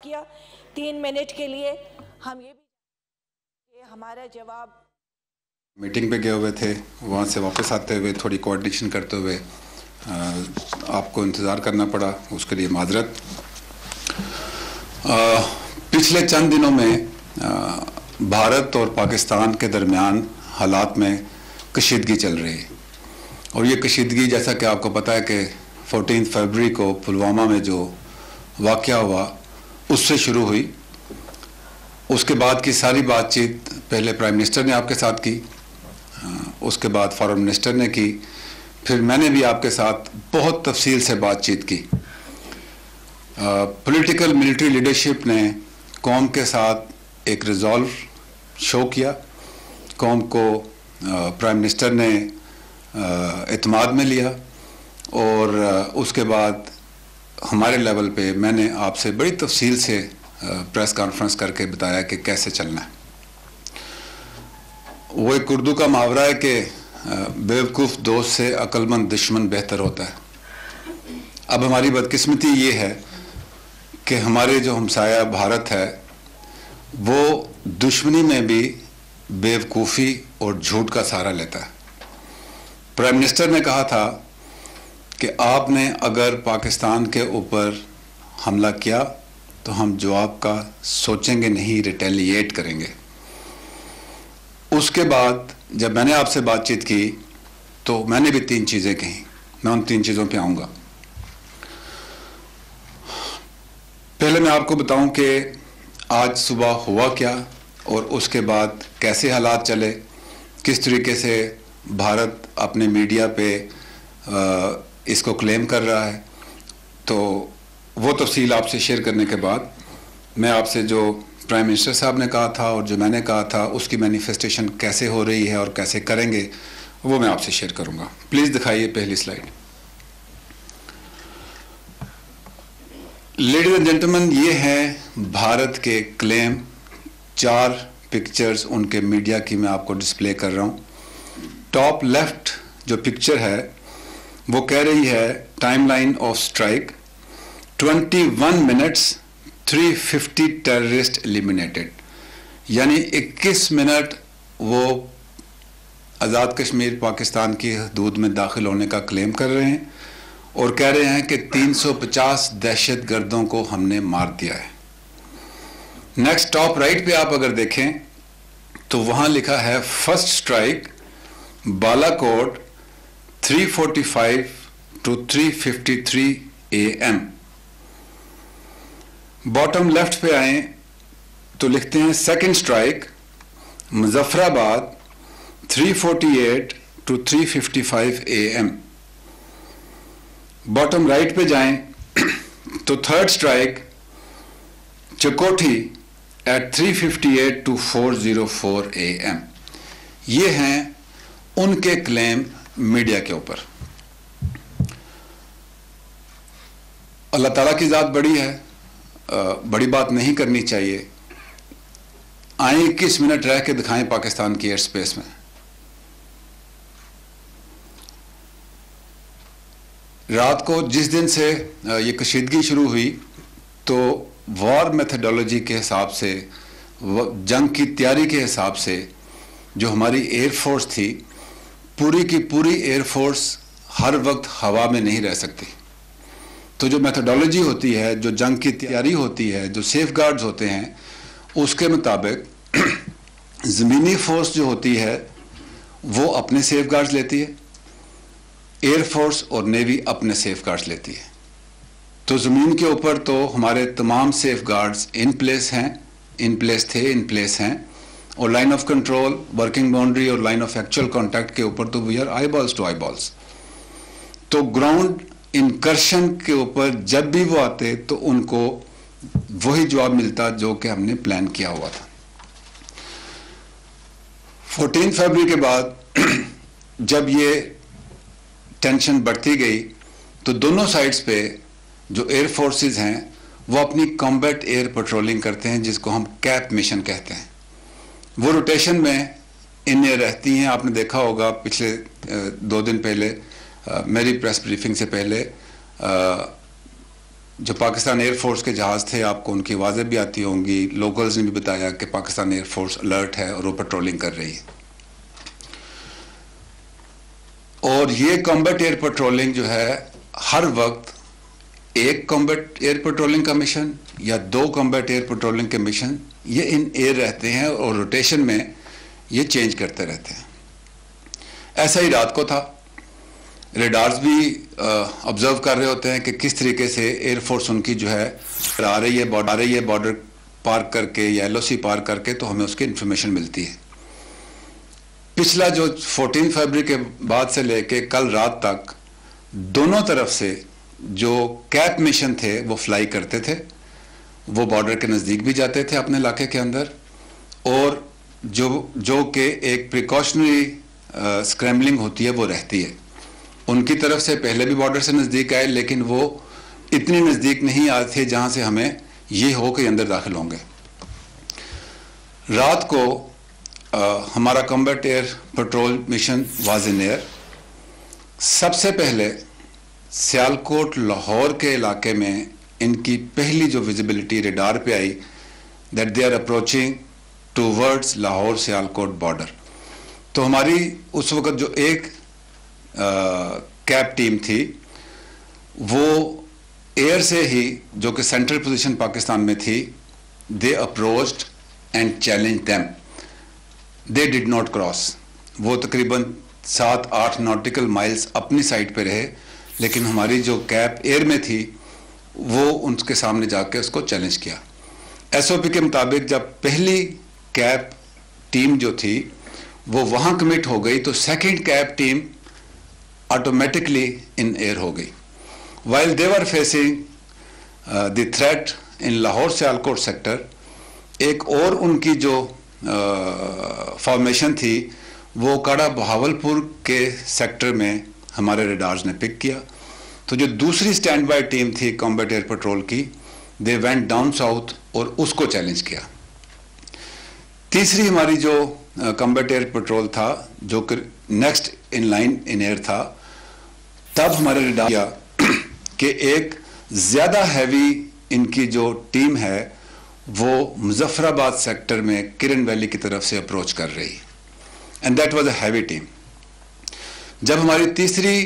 किया 3 मिनट के लिए। हम ये भी हमारा जवाब मीटिंग पे गए हुए थे, वहाँ से वापस आते हुए थोड़ी कोऑर्डिनेशन करते हुए आपको इंतज़ार करना पड़ा, उसके लिए माजरत। पिछले चंद दिनों में भारत और पाकिस्तान के दरमियान हालात में कशीदगी चल रही है, और ये कशीदगी जैसा कि आपको पता है कि 14 फरवरी को पुलवामा में जो वाक़या हुआ उससे शुरू हुई। उसके बाद की सारी बातचीत पहले प्राइम मिनिस्टर ने आपके साथ की, उसके बाद फॉरेन मिनिस्टर ने की, फिर मैंने भी आपके साथ बहुत तफसील से बातचीत की। पॉलिटिकल मिलिट्री लीडरशिप ने कौम के साथ एक रिजॉल्व शो किया, कौम को प्राइम मिनिस्टर ने एतमाद में लिया, और उसके बाद हमारे लेवल पे मैंने आपसे बड़ी तफसील से प्रेस कॉन्फ्रेंस करके बताया कि कैसे चलना है। वो एक उर्दू का मुहावरा है कि बेवकूफ़ दोस्त से अक्लमंद दुश्मन बेहतर होता है। अब हमारी बदकिस्मती ये है कि हमारे जो हमसाया भारत है वो दुश्मनी में भी बेवकूफ़ी और झूठ का सहारा लेता है। प्राइम मिनिस्टर ने कहा था कि आपने अगर पाकिस्तान के ऊपर हमला किया तो हम जवाब का सोचेंगे नहीं, रिटेलिएट करेंगे। उसके बाद जब मैंने आपसे बातचीत की तो मैंने भी 3 चीज़ें कही, मैं उन 3 चीज़ों पे आऊँगा। पहले मैं आपको बताऊं कि आज सुबह हुआ क्या और उसके बाद कैसे हालात चले, किस तरीके से भारत अपने मीडिया पे इसको क्लेम कर रहा है। तो वो तफसील आपसे शेयर करने के बाद मैं आपसे जो प्राइम मिनिस्टर साहब ने कहा था और जो मैंने कहा था उसकी मैनिफेस्टेशन कैसे हो रही है और कैसे करेंगे वो मैं आपसे शेयर करूंगा। प्लीज़ दिखाइए पहली स्लाइड। लेडीज एंड जेंटलमैन, ये है भारत के क्लेम। 4 पिक्चर्स उनके मीडिया की मैं आपको डिस्प्ले कर रहा हूँ। टॉप लेफ्ट जो पिक्चर है वो कह रही है timeline of strike 21 minutes 350 terrorist eliminated, यानी 21 मिनट वो आज़ाद कश्मीर पाकिस्तान की हदूद में दाखिल होने का क्लेम कर रहे हैं और कह रहे हैं कि 350 दहशतगर्दों को हमने मार दिया है। नेक्स्ट टॉप राइट पे आप अगर देखें तो वहाँ लिखा है first strike Balakot 3:45 to 3:53 AM। Bottom left पे आए तो लिखते हैं second strike Muzaffarabad 3:48 to 3:55 AM। Bottom right पे जाएं तो third strike Chakothi eight 3:58 to 4:04 AM। ये हैं उनके क्लेम मीडिया के ऊपर। अल्लाह ताला की ज़ात बड़ी है, बड़ी बात नहीं करनी चाहिए। आए 21 मिनट रह के दिखाएं पाकिस्तान की एयर स्पेस में। रात को जिस दिन से ये कशीदगी शुरू हुई तो वॉर मेथडोलॉजी के हिसाब से, जंग की तैयारी के हिसाब से जो हमारी एयरफोर्स थी, पूरी की पूरी एयरफोर्स हर वक्त हवा में नहीं रह सकती। तो जो मेथडोलॉजी होती है, जो जंग की तैयारी होती है, जो सेफ गार्ड्स होते हैं, उसके मुताबिक ज़मीनी फोर्स जो होती है वो अपने सेफ गार्ड्स लेती है, एयरफोर्स और नेवी अपने सेफ गार्ड्स लेती है। तो ज़मीन के ऊपर तो हमारे तमाम सेफ गार्ड्स इन प्लेस हैं, इन प्लेस थे, इन प्लेस हैं, और line of control, working boundary और लाइन ऑफ एक्चुअल कॉन्टैक्ट के ऊपर तो we are eyeballs to eyeballs. तो ग्राउंड इनकर्शन के ऊपर जब भी वो आते तो उनको वही जवाब मिलता जो कि हमने प्लान किया हुआ था। 14 फरवरी के बाद जब ये टेंशन बढ़ती गई तो दोनों साइड्स पे जो एयर फोर्सेस हैं वो अपनी कॉम्बैट एयर पेट्रोलिंग करते हैं, जिसको हम कैप मिशन कहते हैं। वो रोटेशन में इन एयर रहती हैं। आपने देखा होगा पिछले 2 दिन पहले मेरी प्रेस ब्रीफिंग से पहले जो पाकिस्तान एयरफोर्स के जहाज़ थे, आपको उनकी आवाज़ें भी आती होंगी, लोकल्स ने भी बताया कि पाकिस्तान एयरफोर्स अलर्ट है और वो पेट्रोलिंग कर रही है। और ये कॉम्बैट एयर पेट्रोलिंग जो है, हर वक्त एक कॉम्बैट एयर पेट्रोलिंग का मिशन या 2 कॉम्बैट एयर पेट्रोलिंग के मिशन ये इन एयर रहते हैं और रोटेशन में ये चेंज करते रहते हैं। ऐसा ही रात को था। रेडार्स भी ऑब्जर्व कर रहे होते हैं कि किस तरीके से एयरफोर्स उनकी जो है आ रही है बॉर्डर पार करके या LOC पार करके, तो हमें उसकी इंफॉर्मेशन मिलती है। पिछला जो 14 फरवरी के बाद से लेके कल रात तक दोनों तरफ से जो कैप मिशन थे वो फ्लाई करते थे, वो बॉर्डर के नज़दीक भी जाते थे अपने इलाके के अंदर, और जो कि एक प्रिकॉशनरी स्क्रैम्बलिंग होती है वो रहती है। उनकी तरफ से पहले भी बॉर्डर से नज़दीक आए, लेकिन वो इतनी नज़दीक नहीं आए थे जहाँ से हमें ये हो कि अंदर दाखिल होंगे। रात को हमारा combat air petrol mission was in air. सबसे पहले सियालकोट लाहौर के इलाके में इनकी पहली जो विजिबिलिटी रेडार पे आई, that they are approaching towards Lahore Sialkot border. तो हमारी उस वक्त जो एक कैप टीम थी, वो एयर से ही, जो कि सेंट्रल पोजीशन पाकिस्तान में थी, they approached and challenge them. They did not cross. वो तकरीबन 7-8 नॉटिकल माइल्स अपनी साइड पे रहे, लेकिन हमारी जो कैप एयर में थी वो उनके सामने जाके उसको चैलेंज किया। SOP के मुताबिक जब पहली कैप टीम जो थी वो वहाँ कमिट हो गई, तो second cap team automatically in air हो गई। While they were facing the threat in Lahore Sialkot sector, एक और उनकी जो फॉर्मेशन थी वो काड़ा बहावलपुर के सेक्टर में हमारे रेडार्स ने पिक किया। तो जो दूसरी स्टैंड बाय टीम थी कॉम्बैट एयर पेट्रोल की, दे वेंट डाउन साउथ और उसको चैलेंज किया। तीसरी हमारी जो कॉम्बैट एयर पेट्रोल था, जो कि next in line in air था, तब हमारे रेडार किया कि एक ज़्यादा हैवी इनकी जो टीम है वो मुजफ्फराबाद सेक्टर में किरण वैली की तरफ से अप्रोच कर रही, and that was a heavy team. जब हमारी तीसरी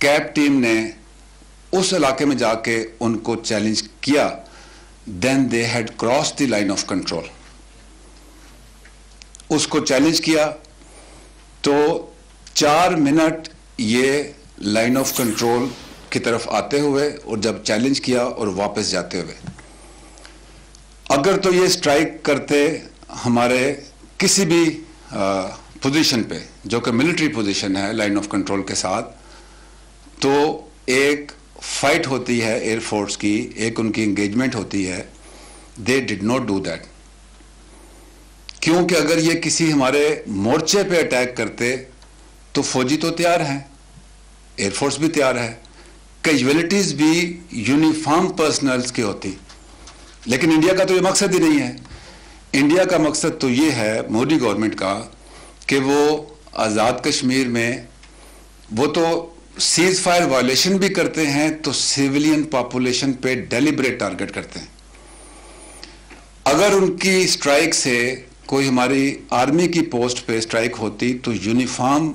कैप टीम ने उस इलाके में जाके उनको चैलेंज किया, then they had cross the line of control. उसको चैलेंज किया तो 4 मिनट ये लाइन ऑफ कंट्रोल की तरफ आते हुए, और जब चैलेंज किया और वापस जाते हुए। अगर तो ये स्ट्राइक करते हमारे किसी भी पोजीशन पे, जो कि मिलिट्री पोजीशन है लाइन ऑफ कंट्रोल के साथ, तो एक फाइट होती है एयरफोर्स की, एक उनकी एंगेजमेंट होती है। दे डिड नॉट डू दैट, क्योंकि अगर ये किसी हमारे मोर्चे पे अटैक करते तो फौजी तो तैयार हैं, एयरफोर्स भी तैयार है, कैजुअलिटीज भी यूनिफॉर्म पर्सनल्स की होती। लेकिन इंडिया का तो ये मकसद ही नहीं है। इंडिया का मकसद तो ये है, मोदी गवर्नमेंट का, कि वो आज़ाद कश्मीर में वो तो सीज फायर वायलेशन भी करते हैं, तो सिविलियन पॉपुलेशन पे डेलिब्रेट टारगेट करते हैं। अगर उनकी स्ट्राइक से कोई हमारी आर्मी की पोस्ट पे स्ट्राइक होती तो यूनिफॉर्म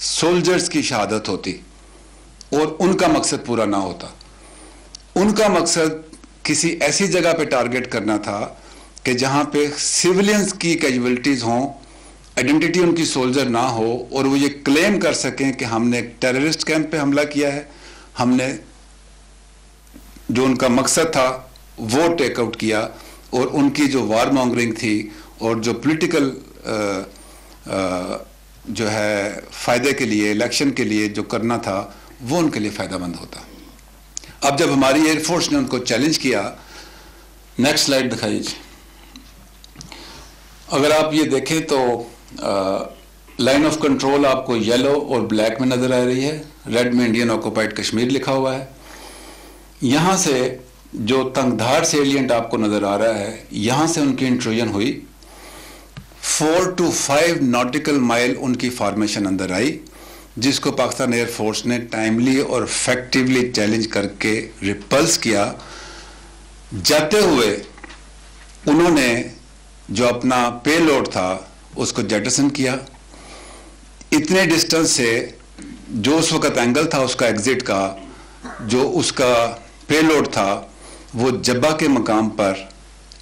सोल्जर्स की शहादत होती और उनका मकसद पूरा ना होता। उनका मकसद किसी ऐसी जगह पे टारगेट करना था कि जहां पे सिविलियंस की कैजुअलिटीज हों, आइडेंटिटी उनकी सोल्जर ना हो, और वो ये क्लेम कर सकें कि हमने एक टेररिस्ट कैंप पे हमला किया है, हमने जो उनका मकसद था वो टेक आउट किया, और उनकी जो वार मॉन्गरिंग थी और जो पॉलिटिकल जो है फ़ायदे के लिए, इलेक्शन के लिए जो करना था, वो उनके लिए फ़ायदेमंद होता। अब जब हमारी एयरफोर्स ने उनको चैलेंज किया, नेक्स्ट स्लाइड दिखाइए। अगर आप ये देखें तो लाइन ऑफ कंट्रोल आपको येलो और ब्लैक में नज़र आ रही है, रेड में इंडियन ऑक्युपाइड कश्मीर लिखा हुआ है। यहाँ से जो तंगधार सेलिएंट आपको नज़र आ रहा है, यहाँ से उनकी इंट्रूजन हुई। 4 to 5 नॉटिकल माइल उनकी फॉर्मेशन अंदर आई, जिसको पाकिस्तान एयरफोर्स ने टाइमली और इफेक्टिवली चैलेंज करके रिपल्स किया जाते हुए उन्होंने जो अपना पेलोड था उसको जेटसन किया। इतने डिस्टेंस से जो उस वक्त एंगल था उसका एग्जिट का, जो उसका पेलोड था, वो जब्बा के मकाम पर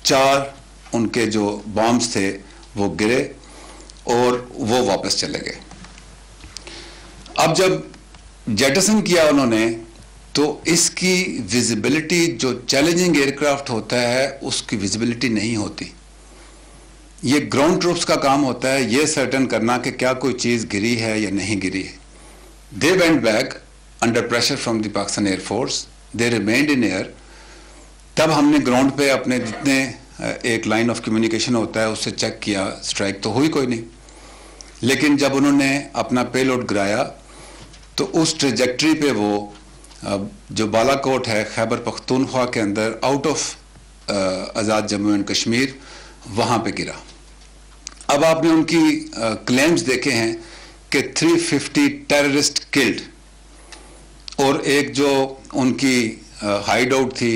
4 उनके जो बॉम्ब्स थे वो गिरे और वो वापस चले गए। अब जब जेटसन किया उन्होंने, तो इसकी विजिबिलिटी, जो चैलेंजिंग एयरक्राफ्ट होता है उसकी विजिबिलिटी नहीं होती। ये ग्राउंड ट्रूप्स का काम होता है ये सर्टन करना कि क्या कोई चीज़ गिरी है या नहीं गिरी है। They went back under pressure from the Pakistan air force, they remained in air. तब हमने ग्राउंड पे अपने जितने एक लाइन ऑफ कम्युनिकेशन होता है उससे चेक किया, स्ट्राइक तो हुई कोई नहीं। लेकिन जब उन्होंने अपना पेलोड गिराया तो उस ट्रेजेक्ट्री पे वो जो बालाकोट है खैबर पख्तूनख्वा के अंदर, out of Azad Jammu and Kashmir, वहाँ पे गिरा। अब आपने उनकी क्लेम्स देखे हैं कि 350 टेररिस्ट किल्ड, और एक जो उनकी हाइड आउट थी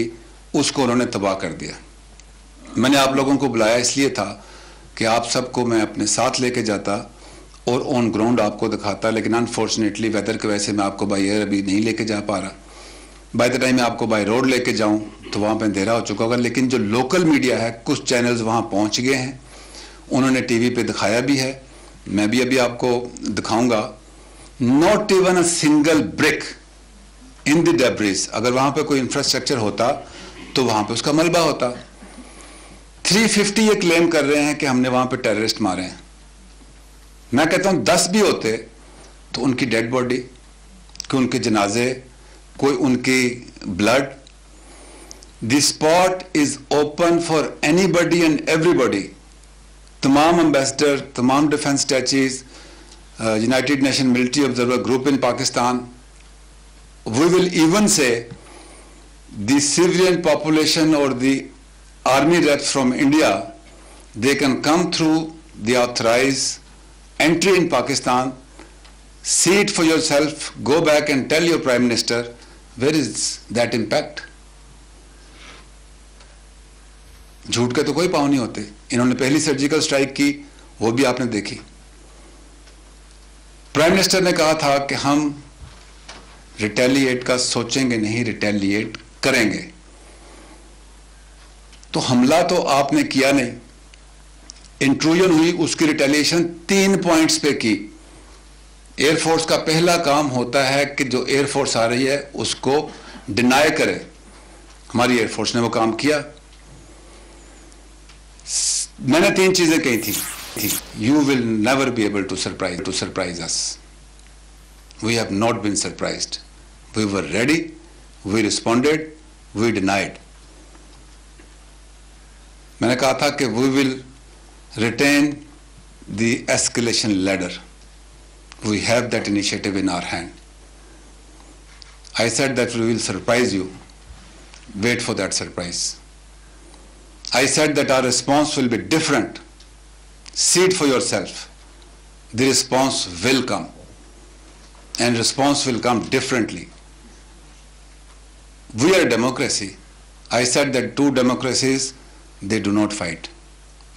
उसको उन्होंने तबाह कर दिया। मैंने आप लोगों को बुलाया इसलिए था कि आप सबको मैं अपने साथ लेके जाता और ऑन ग्राउंड आपको दिखाता, लेकिन अनफॉर्चुनेटली वेदर की वजह से मैं आपको बाई एयर अभी नहीं लेके जा पा रहा। बाय द टाइम मैं आपको बाय रोड लेके जाऊं तो वहाँ पे अंधेरा हो चुका होगा। लेकिन जो लोकल मीडिया है, कुछ चैनल्स वहाँ पहुँच गए हैं, उन्होंने टीवी पे दिखाया भी है, मैं भी अभी आपको दिखाऊंगा। Not even a single brick in the debris. अगर वहाँ पे कोई इंफ्रास्ट्रक्चर होता तो वहाँ पे उसका मलबा होता। 350 ये क्लेम कर रहे हैं कि हमने वहाँ पे टेररिस्ट मारे हैं। मैं कहता हूँ 10 भी होते तो उनकी डेड बॉडी, कि उनके जनाजे, कोई उनकी blood. The spot is open for anybody and everybody. तमाम एम्बेसडर, तमाम defence attaches, United Nation military observer group in Pakistan, we will even say the civilian population और the army reps from India, they can come through the authorised entry in Pakistan, see it for yourself, go back and tell your Prime Minister, where is that impact? झूठ के तो कोई पाँव नहीं होते। इन्होंने पहली सर्जिकल स्ट्राइक की, वो भी आपने देखी। प्राइम मिनिस्टर ने कहा था कि हम रिटेलिएट का सोचेंगे नहीं, रिटेलिएट करेंगे। तो हमला तो आपने किया नहीं, इंट्रूजन हुई, उसकी रिटेलिएशन 3 पॉइंट्स पे की। एयरफोर्स का पहला काम होता है कि जो एयरफोर्स आ रही है उसको डिनाई करे। हमारी एयरफोर्स ने वो काम किया। मैंने 3 चीजें कही थी। You will never be able to surprise us. We have not been surprised, we were ready, we responded, we denied. मैंने कहा था कि we will retain the escalation ladder. We have that initiative in our hand. I said that we will surprise you. Wait for that surprise. I said that our response will be different. See it for yourself. The response will come. And response will come differently. We are a democracy. I said that 2 democracies, they do not fight.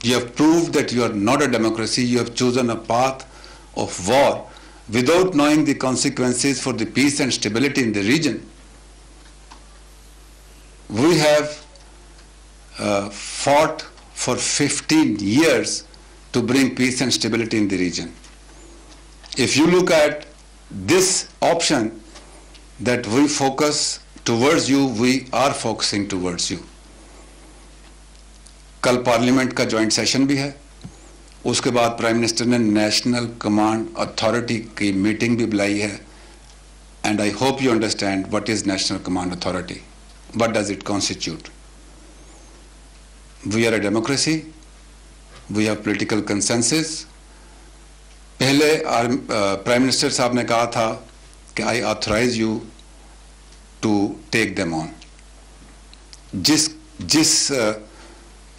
You have proved that you are not a democracy. You have chosen a path of war without knowing the consequences for the peace and stability in the region. We have fought for 15 years to bring peace and stability in the region. If you look at this option that we focus towards you, we are focusing towards you. कल parliament का joint session भी है। उसके बाद prime minister ने national command authority की meeting भी बुलाई है। And I hope you understand what is national command authority, what does it constitute. We are a democracy, we have political consensus. पहले प्राइम मिनिस्टर साहब ने कहा था कि I authorise you to take them on. जिस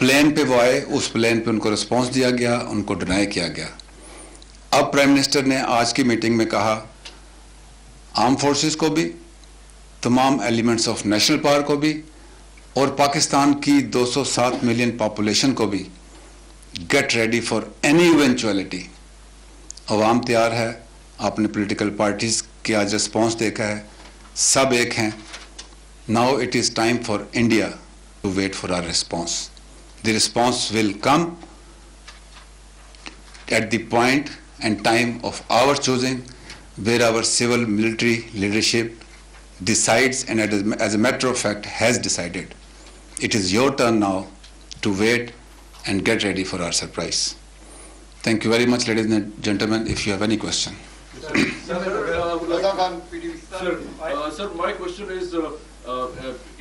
plane पे वो आए उस प्लेन पे उनको रिस्पांस दिया गया, उनको डिनाई किया गया। अब प्राइम मिनिस्टर ने आज की मीटिंग में कहा आर्म फोर्सेस को भी, तमाम एलिमेंट्स ऑफ नेशनल पावर को भी, और पाकिस्तान की 207 मिलियन पॉपुलेशन को भी get ready for any eventuality. अवाम तैयार है, आपने पॉलिटिकल पार्टीज के आज रिस्पॉन्स देखा है, सब एक हैं। Now it is time for India to wait for our response. The response will come at the point and time of our choosing, where our civil military leadership decides and as a matter of fact has decided. It is your turn now to wait and get ready for our surprise. Thank you very much, ladies and gentlemen. If you have any question. Sir, my question is,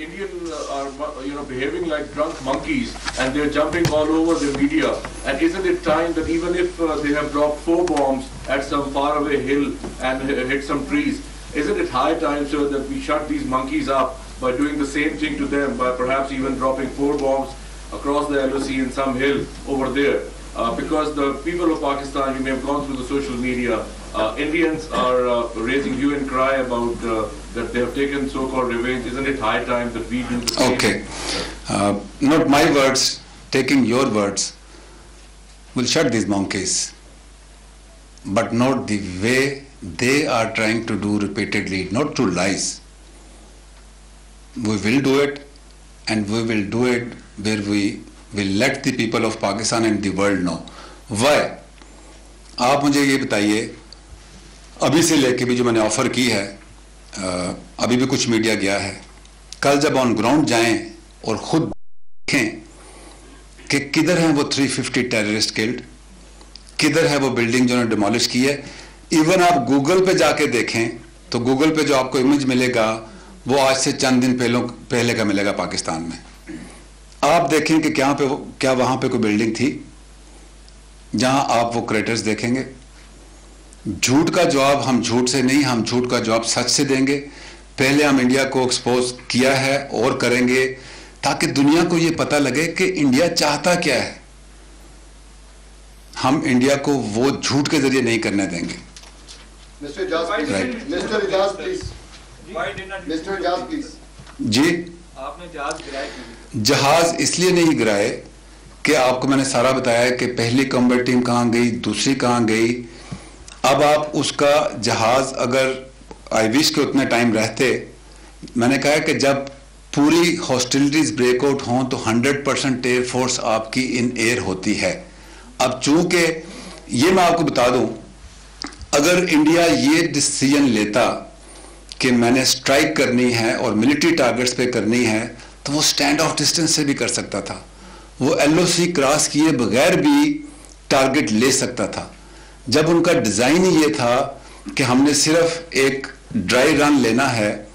Indian are behaving like drunk monkeys, and they're jumping all over the media. And isn't it time that even if they have dropped 4 bombs at some faraway hill and hit some trees, isn't it high time, sir, that we shut these monkeys up by doing the same thing to them, by perhaps even dropping 4 bombs across the LOC in some hill over there? Because the people of Pakistan, you may have gone through the social media, Indians are raising hue and cry about that they have taken so-called revenge. Isn't it high time that we do the same? Okay. Not my words, taking your words will shut these monkeys, but not the way they are trying to do repeatedly, not through lies. We will do it, and we will do it where we will let the people of Pakistan and the world know. Why? आप मुझे ये बताइए, अभी से लेके भी जो मैंने ऑफर की है, अभी भी कुछ मीडिया गया है, कल जब ऑन ग्राउंड जाएं और खुद देखें कि किधर हैं वो 350 टेररिस्ट किल्ड, किधर है वो बिल्डिंग जो उन्होंने डिमोलिश की है। इवन आप गूगल पे जाके देखें तो गूगल पे जो आपको इमेज मिलेगा वो आज से चंद दिन पहले का मिलेगा पाकिस्तान में। आप देखें कि क्या वहां पे कोई बिल्डिंग थी जहां आप वो क्रेटर्स देखेंगे। झूठ का जवाब हम झूठ से नहीं, हम झूठ का जवाब सच से देंगे। पहले हम इंडिया को एक्सपोज किया है और करेंगे ताकि दुनिया को ये पता लगे कि इंडिया चाहता क्या है। हम इंडिया को वो झूठ के जरिए नहीं करने देंगे। Mister Ijaz please. जी, आपने जहाज गिराए क्यों? जहाज इसलिए नहीं गिराए कि आपको मैंने सारा बताया कि पहली कॉम्बैट टीम कहां गई, दूसरी कहां गई। अब आप उसका जहाज अगर आई विश के उतने टाइम रहते, मैंने कहा कि जब पूरी हॉस्टिलिटीज ब्रेकआउट हों तो 100% एयर फोर्स आपकी इन एयर होती है। अब चूंकि ये मैं आपको बता दूं, अगर इंडिया ये डिसीजन लेता कि मैंने स्ट्राइक करनी है और मिलिट्री टारगेट्स पे करनी है तो वो स्टैंड ऑफ डिस्टेंस से भी कर सकता था, वो LOC क्रॉस किए बगैर भी टारगेट ले सकता था। जब उनका डिजाइन ही ये था कि हमने सिर्फ एक ड्राई रन लेना है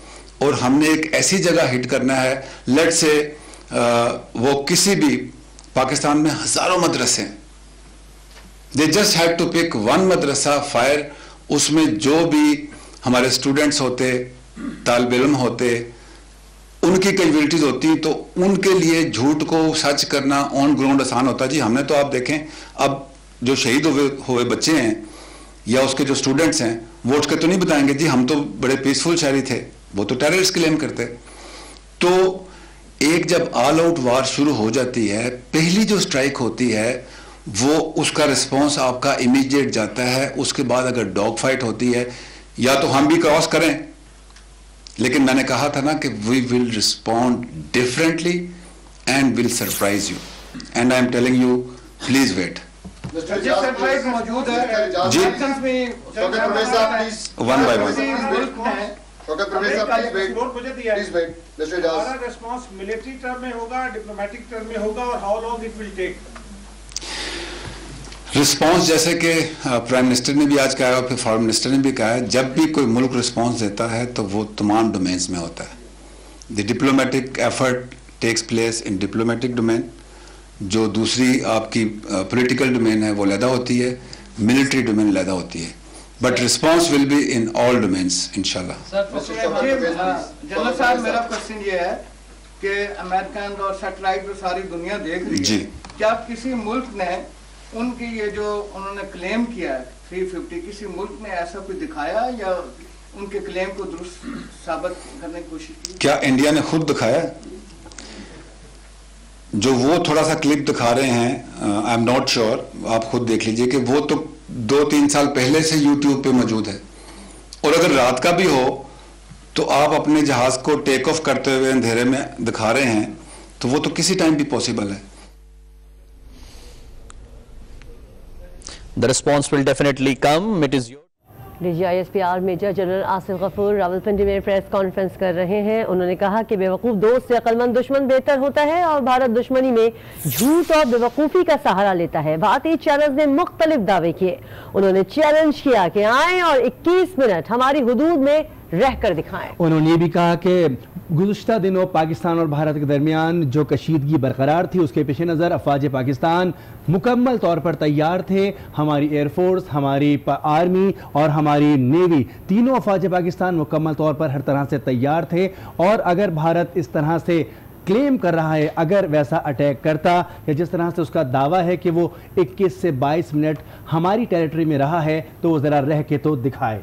और हमने एक ऐसी जगह हिट करना है, लेट से वो किसी भी पाकिस्तान में हजारों मदरसे, they just had to pick one मदरसा फायर, उसमें जो भी हमारे स्टूडेंट्स होते, तालिब इल्म होते, उनकी कैपेबिलिटीज होती, तो उनके लिए झूठ को सच करना ऑन ग्राउंड आसान होता। जी हमने तो आप देखें, अब जो शहीद हुए बच्चे हैं या उसके जो स्टूडेंट्स हैं वो उठ के तो नहीं बताएंगे जी हम तो बड़े पीसफुल शहरी थे, वो तो टेररिस्ट क्लेम करते। तो एक जब ऑल आउट वार शुरू हो जाती है, पहली जो स्ट्राइक होती है वो उसका रिस्पॉन्स आपका इमीडिएट जाता है। उसके बाद अगर डॉग फाइट होती है या तो हम भी क्रॉस करें, लेकिन मैंने कहा था ना कि we will respond differently and will surprise you, and I am telling you please wait. मौजूद है जी, one by one. Response military term में होगा, डिप्लोमेटिक टर्म में होगा, और how long it will take? Response जैसे कि प्राइम मिनिस्टर ने भी आज कहा है, फिर फॉरेन मिनिस्टर ने भी कहा है, जब भी कोई मुल्क रिस्पांस देता है तो वो तमाम डोमेन्स में होता है। The diplomatic effort takes place in diplomatic domain, जो दूसरी आपकी पॉलिटिकल डोमेन है वो अलहदा होती है, मिलिट्री डोमेन अलहदा होती है, but response will be in all domains इंशाल्लाह। जनरल साहब, मेरा क्वेश्चन ये है कि अमेरिकन और सैटेलाइट तो सारी दुनिया देख रही है जी, क्या किसी मुल्क ने उनकी ये जो उन्होंने क्लेम किया है 350, किसी मुल्क ने ऐसा कोई दिखाया या उनके क्लेम को दुरुस्त साबित करने की कोशिश की? क्या इंडिया ने खुद दिखाया? जो वो थोड़ा सा क्लिप दिखा रहे हैं, आई एम नॉट श्योर, आप खुद देख लीजिए कि वो तो 2-3 साल पहले से यूट्यूब पे मौजूद है। और अगर रात का भी हो तो आप अपने जहाज को टेक ऑफ करते हुए अंधेरे में दिखा रहे हैं, तो वो तो किसी टाइम भी पॉसिबल है। The response will definitely come. It is your DGISPR major general Asif Ghafoor Rawalpindi में प्रेस कॉन्फ्रेंस कर रहे हैं। उन्होंने कहा कि बेवकूफ़ दोस्त से अक्लमंद दुश्मन बेहतर होता है और भारत दुश्मनी में झूठ और बेवकूफ़ी का सहारा लेता है। भारतीय चैनल्स ने मुख्तलिफ दावे किए। उन्होंने चैलेंज किया कि आएं और 21 मिनट हमारी हुदूद में रहकर दिखाएं। उन्होंने ये भी कहा कि गुज़श्ता दिनों पाकिस्तान और भारत के दरमियान जो कशीदगी बरकरार थी, उसके पेश नज़र अफवाज पाकिस्तान मुकम्मल तौर पर तैयार थे। हमारी एयरफोर्स, हमारी आर्मी और हमारी नेवी, तीनों अफवाज पाकिस्तान मुकम्मल तौर पर हर तरह से तैयार थे। और अगर भारत इस तरह से क्लेम कर रहा है, अगर वैसा अटैक करता या जिस तरह से उसका दावा है कि वो 21 से 22 मिनट हमारी टेरिटरी में रहा है, तो वो ज़रा रह के तो दिखाए।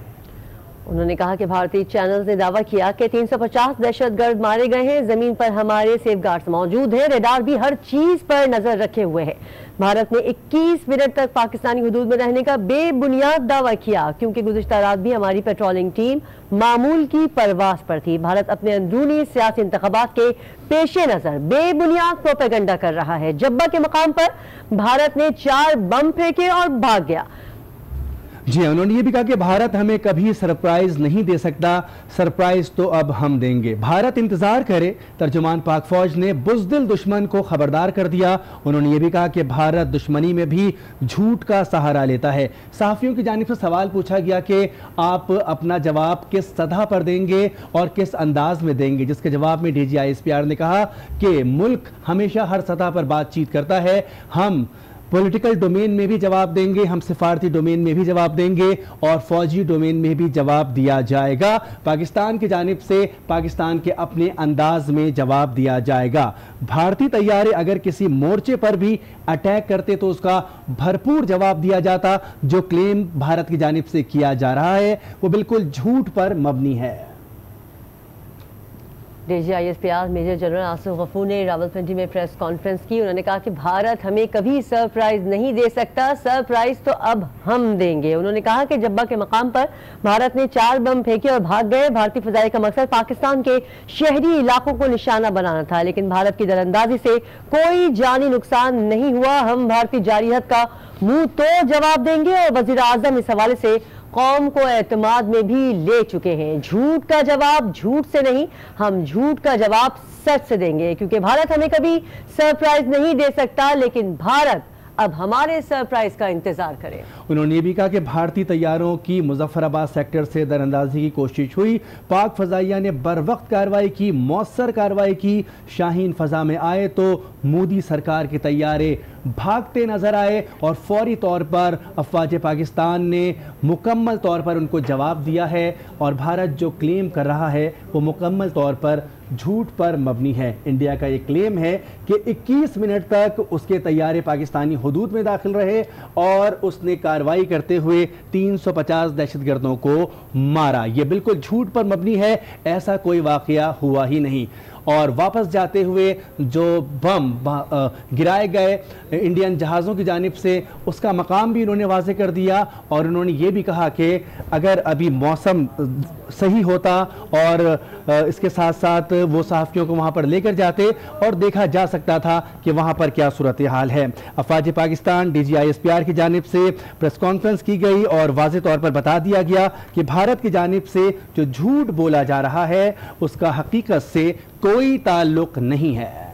उन्होंने कहा कि भारतीय चैनल्स ने दावा किया कि 350 दहशतगर्द मारे गए हैं। जमीन पर हमारे सेफगार्ड्स मौजूद हैं, रेडार भी हर चीज पर नजर रखे हुए है। भारत ने 21 मिनट तक पाकिस्तानी हुदूद में रहने का बेबुनियाद दावा किया, क्योंकि गुज़िश्ता रात भी हमारी पेट्रोलिंग टीम मामूल की परवास पर थी। भारत अपने अंदरूनी सियासी इंतखाबात के पेश नजर बेबुनियाद प्रोपेगेंडा कर रहा है। जब्बा के मकाम पर भारत ने 4 बम फेंके और भाग गया। जी, उन्होंने ये भी कहा कि भारत हमें कभी सरप्राइज नहीं दे सकता, सरप्राइज तो अब हम देंगे। भारत इंतजार करे, तर्जुमान पाक फौज ने बुज़दिल दुश्मन को खबरदार कर दिया। उन्होंने ये भी कहा कि भारत दुश्मनी में भी झूठ का सहारा लेता है। सहाफ़ियों की जानिब से सवाल पूछा गया कि आप अपना जवाब किस सतह पर देंगे और किस अंदाज में देंगे, जिसके जवाब में DGISPR ने कहा कि मुल्क हमेशा हर सतह पर बातचीत करता है। हम पॉलिटिकल डोमेन में भी जवाब देंगे, हम सिफारती डोमेन में भी जवाब देंगे और फौजी डोमेन में भी जवाब दिया जाएगा। पाकिस्तान की जानिब से पाकिस्तान के अपने अंदाज में जवाब दिया जाएगा। भारतीय तैयारे अगर किसी मोर्चे पर भी अटैक करते तो उसका भरपूर जवाब दिया जाता। जो क्लेम भारत की जानिब से किया जा रहा है वो बिल्कुल झूठ पर मबनी है। DGISPR major general Asif Ghafoor ने रावलपिंडी में प्रेस कॉन्फ्रेंस की। उन्होंने कहा कि भारत हमें कभी सरप्राइज नहीं दे सकता, सरप्राइज तो अब हम देंगे। उन्होंने कहा कि जब्बा के मकाम पर भारत ने 4 बम फेंके और भाग गए। भारतीय फिजाई का मकसद पाकिस्तान के शहरी इलाकों को निशाना बनाना था, लेकिन भारत की दरअंदाजी से कोई जानी नुकसान नहीं हुआ। हम भारतीय जारियत का मुंह तोड़ जवाब देंगे और वजीर आजम इस हवाले से कौम को एतमाद में भी ले चुके हैं। झूठ का जवाब झूठ से नहीं, हम झूठ का जवाब सच से देंगे, क्योंकि भारत हमें कभी सरप्राइज नहीं दे सकता, लेकिन भारत अब हमारे सरप्राइज का इंतजार करें। उन्होंने ये भी कहा कि भारतीय तैयारों की मुजफ्फराबाद सेक्टर से दरअंदाजी की कोशिश हुई। पाक फजाइया ने बर वक्त कार्रवाई की, मौसर कार्रवाई की। शाहीन फजा में आए तो मोदी सरकार के तैयारे भागते नजर आए और फौरी तौर पर अफवाज पाकिस्तान ने मुकम्मल तौर पर उनको जवाब दिया है। और भारत जो क्लेम कर रहा है वो मुकम्मल तौर पर झूठ पर मबनी है। इंडिया का ये क्लेम है कि 21 मिनट तक उसके तैयारे पाकिस्तानी हुदूद में दाखिल रहे और उसने कार्रवाई करते हुए 350 दहशतगर्दों को मारा। ये बिल्कुल झूठ पर मबनी है, ऐसा कोई वाकया हुआ ही नहीं। और वापस जाते हुए जो बम गिराए गए इंडियन जहाज़ों की जानिब से, उसका मकाम भी उन्होंने वाज़े कर दिया। और उन्होंने ये भी कहा कि अगर अभी मौसम सही होता और इसके साथ साथ वो सहाफ़ियों को वहाँ पर लेकर जाते और देखा जा सकता था कि वहाँ पर क्या सूरत हाल है। अफवाज पाकिस्तान DGISPR की जानिब से प्रेस कॉन्फ्रेंस की गई और वाज़े तौर पर बता दिया गया कि भारत की जानिब से जो झूठ बोला जा रहा है उसका हकीकत से कोई ताल्लुक नहीं है।